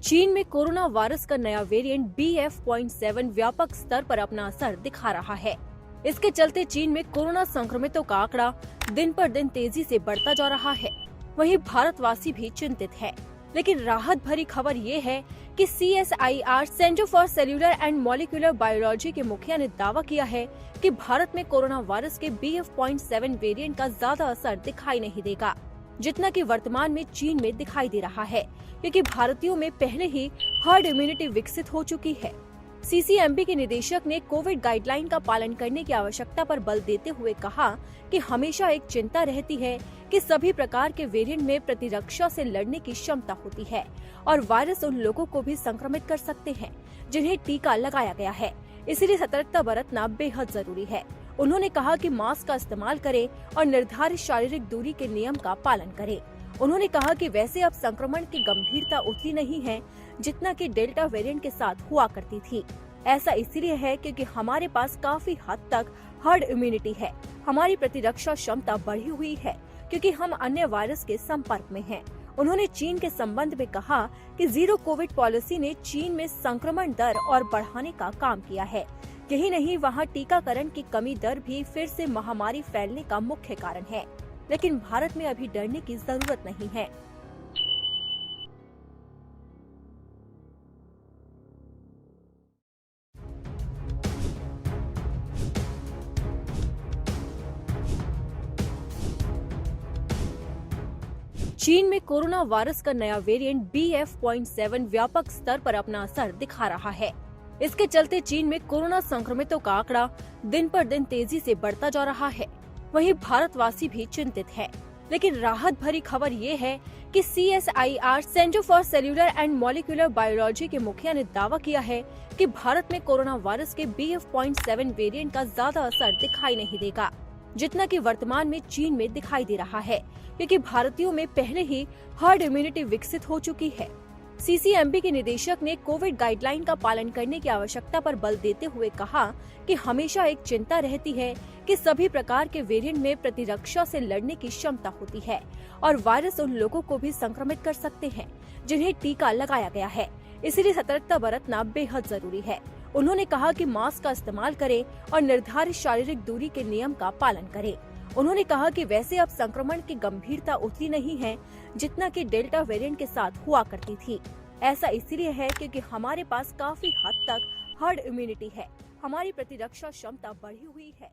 चीन में corona virus का नया वेरिएंट BF.7 व्यापक स्तर पर अपना असर दिखा रहा है। इसके चलते चीन में कोरोना संक्रमितों का आंकड़ा दिन पर दिन तेजी से बढ़ता जा रहा है। वहीं भारतवासी भी चिंतित है, लेकिन राहत भरी खबर ये है कि CSIR centre for cellular and molecular biology के मुखिया ने दावा किया है कि भारत में कोरोना वायरस के BF.7 वेरिएंट का ज्यादा असर दिखाई नहीं देगा, जितना कि वर्तमान में चीन में दिखाई दे रहा है, क्योंकि भारतीयों में पहले ही हर्ड इम्यूनिटी विकसित हो चुकी है। CCMB के निदेशक ने कोविड गाइडलाइन का पालन करने की आवश्यकता पर बल देते हुए कहा कि हमेशा एक चिंता रहती है कि सभी प्रकार के वेरिएंट में प्रतिरक्षा से लड़ने की क्षमता होती है और वायरस उन लोगों को भी संक्रमित कर सकते हैं जिन्हें टीका लगाया गया है। इसलिए सतर्कता बरतना बेहद जरूरी है। उन्होंने कहा कि मास्क का इस्तेमाल करें और निर्धारित शारीरिक दूरी के नियम का पालन करें। उन्होंने कहा कि वैसे अब संक्रमण की गंभीरता उतनी नहीं है जितना कि डेल्टा वेरिएंट के साथ हुआ करती थी। ऐसा इसलिए है क्योंकि हमारे पास काफी हद तक हर्ड इम्यूनिटी है। हमारी प्रतिरक्षा क्षमता बढ़ी हुई है क्योंकि हम अन्य वायरस के संपर्क में हैं। उन्होंने चीन के संबंध में कहा कि जीरो कोविड पॉलिसी ने चीन में संक्रमण दर और बढ़ाने का काम किया है। यही नहीं, वहाँ टीकाकरण की कमी दर भी फिर से महामारी फैलने का मुख्य कारण है। लेकिन भारत में अभी डरने की जरूरत नहीं है। चीन में कोरोना वायरस का नया वेरिएंट BF.7 व्यापक स्तर पर अपना असर दिखा रहा है। इसके चलते चीन में कोरोना संक्रमितों का आंकड़ा दिन पर दिन तेजी से बढ़ता जा रहा है। वहीं भारतवासी भी चिंतित है, लेकिन राहत भरी खबर ये है कि CSIR centre for cellular and molecular biology के मुखिया ने दावा किया है कि भारत में कोरोना वायरस के BF.7 वेरिएंट का ज्यादा असर दिखाई नहीं देगा, जितना कि वर्तमान में चीन में दिखाई दे रहा है, क्योंकि भारतीयों में पहले ही हर्ड इम्यूनिटी विकसित हो चुकी है। CCMB के निदेशक ने कोविड गाइडलाइन का पालन करने की आवश्यकता पर बल देते हुए कहा कि हमेशा एक चिंता रहती है कि सभी प्रकार के वेरिएंट में प्रतिरक्षा से लड़ने की क्षमता होती है और वायरस उन लोगों को भी संक्रमित कर सकते हैं जिन्हें टीका लगाया गया है। इसलिए सतर्कता बरतना बेहद जरूरी है। उन्होंने कहा कि मास्क का इस्तेमाल करें और निर्धारित शारीरिक दूरी के नियम का पालन करें। उन्होंने कहा कि वैसे अब संक्रमण की गंभीरता उतनी नहीं है जितना कि डेल्टा वेरिएंट के साथ हुआ करती थी। ऐसा इसलिए है क्योंकि हमारे पास काफी हद तक हर्ड इम्यूनिटी है। हमारी प्रतिरक्षा क्षमता बढ़ी हुई है।